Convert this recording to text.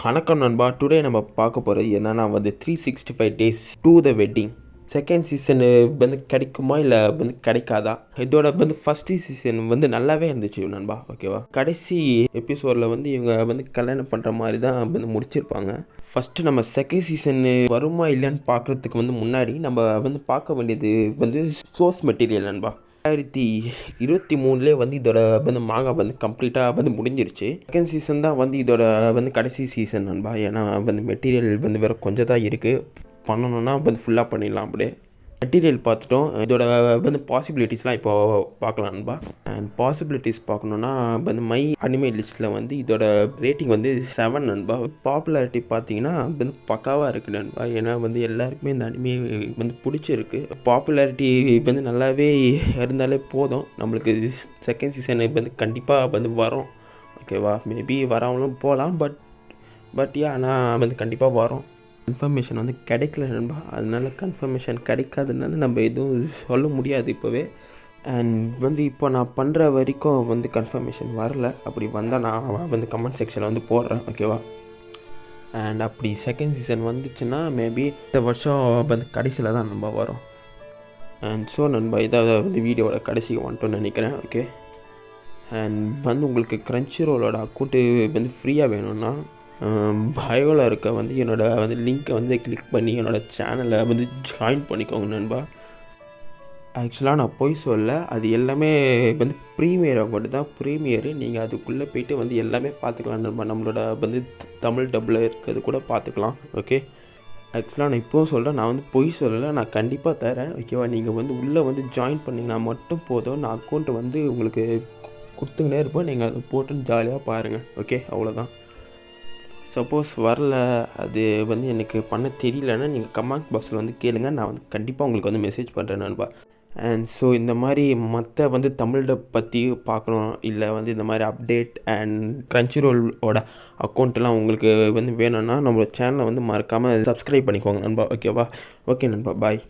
வணக்கம் நண்பா. டுடே நம்ம பார்க்க போகிறது என்னென்னா 365 days to the wedding second season கிடைக்குமா இல்லை கிடைக்காதா. இதோட ஃபஸ்ட்டு சீசன் நல்லாவே இருந்துச்சு நண்பா. ஓகேவா, கடைசி எபிசோடில் இவங்க கல்யாணம் பண்ணுற மாதிரி தான் முடிச்சிருப்பாங்க. ஃபஸ்ட்டு நம்ம செகண்ட் சீசனு வருமா இல்லைன்னு பார்க்குறதுக்கு முன்னாடி நம்ம பார்க்க வேண்டியது சோர்ஸ் மெட்டீரியல் நண்பா. 2023 இதோட மாங்கா கம்ப்ளீட்டாக முடிஞ்சிருச்சு. செகண்ட் சீசன் தான் இதோட கடைசி சீசன் நண்பா. ஏன்னா மெட்டீரியல் வேறு கொஞ்சம் தான் இருக்குது. பண்ணணுன்னா ஃபுல்லாக பண்ணிடலாம். அப்படியே மெட்டீரியல் பார்த்துட்டோம். இதோட பாசிபிலிட்டிஸ்லாம் இப்போ பார்க்கலாம் நண்பா. அண்ட் பாசிபிலிட்டிஸ் பார்க்கணுன்னா மை அனிமே லிஸ்ட்டில் இதோட ரேட்டிங் 7 நண்பா. பாப்புலாரிட்டி பார்த்தீங்கன்னா பக்காவாக இருக்குது நண்பா. ஏன்னா எல்லாருக்குமே இந்த அனிமே பிடிச்சிருக்கு. பாப்புலாரிட்டி நல்லாவே இருந்தாலே போதும். நம்மளுக்கு செகண்ட் சீசன் கண்டிப்பாக வரும். ஓகேவா, மேபி வராமலும் போகலாம். பட் ஆனால் கண்டிப்பாக வரும். கன்ஃபர்மேஷன் கிடைக்கல நண்பா. அதனால கன்ஃபர்மேஷன் கிடைக்காதனால நம்ம எதுவும் சொல்ல முடியாது இப்போவே. அண்ட் இப்போ நான் பண்ணுற வரைக்கும் கன்ஃபர்மேஷன் வரல. அப்படி வந்தால் நான் கமெண்ட் செக்ஷனில் போடுறேன். ஓகேவா, அண்ட் அப்படி செகண்ட் சீசன் வந்துச்சுன்னா மேபி இந்த வருஷம் கடைசியில் தான் நண்பா வரும். அண்ட் ஸோ நண்பா, இதாவது வீடியோவோட கடைசிக்கு வந்துட்டோன்னு நினைக்கிறேன். ஓகே, அண்ட் உங்களுக்கு கிரன்ச்சிரோலோட அக்கௌண்ட்டு ஃப்ரீயாக வேணும்னா பயோவில் இருக்க என்னோட லிங்க்கை கிளிக் பண்ணி என்னோடய சேனலை ஜாயின் பண்ணிக்கோங்க நண்பா. ஆக்சுவலாக நான் போய் சொல்ல, அது எல்லாமே ப்ரீமியர் அக்கௌண்ட்டு தான். ப்ரீமியரு நீங்கள் அதுக்குள்ளே போய்ட்டு எல்லாமே பார்த்துக்கலாம் நண்பா. நம்மளோட தமிழ் டப்பில் இருக்கிறது கூட பார்த்துக்கலாம். ஓகே, ஆக்சுவலாக நான் இப்போவும் சொல்கிறேன், நான் போய் சொல்லலை, நான் கண்டிப்பாக தரேன். ஓகேவா, நீங்கள் உள்ளே ஜாயின் பண்ணிங்கன்னா மட்டும் போதும். நான் அக்கௌண்ட்டு உங்களுக்கு கொடுத்துக்கினே இருப்பேன். நீங்கள் அதை போட்டு ஜாலியாக பாருங்கள். ஓகே, அவ்வளோதான். சப்போஸ் வரல, அது எனக்கு பண்ண தெரியலன்னா நீங்கள் கமெண்ட் பாக்ஸில் கேளுங்க. நான் கண்டிப்பாக உங்களுக்கு மெசேஜ் பண்ணுறேன் நண்பா. அண்ட் ஸோ இந்த மாதிரி மற்ற தமிழை பற்றி பார்க்கணும், இல்லை இந்த மாதிரி அப்டேட் அண்ட் கிரன்ச்சிரோலோட அக்கௌண்ட்டெல்லாம் உங்களுக்கு வேணும்னா நம்மளோட சேனலை மறக்காமல் சப்ஸ்கிரைப் பண்ணிக்கோங்க நண்பா. ஓகேவா, ஓகே நண்பா, பாய்.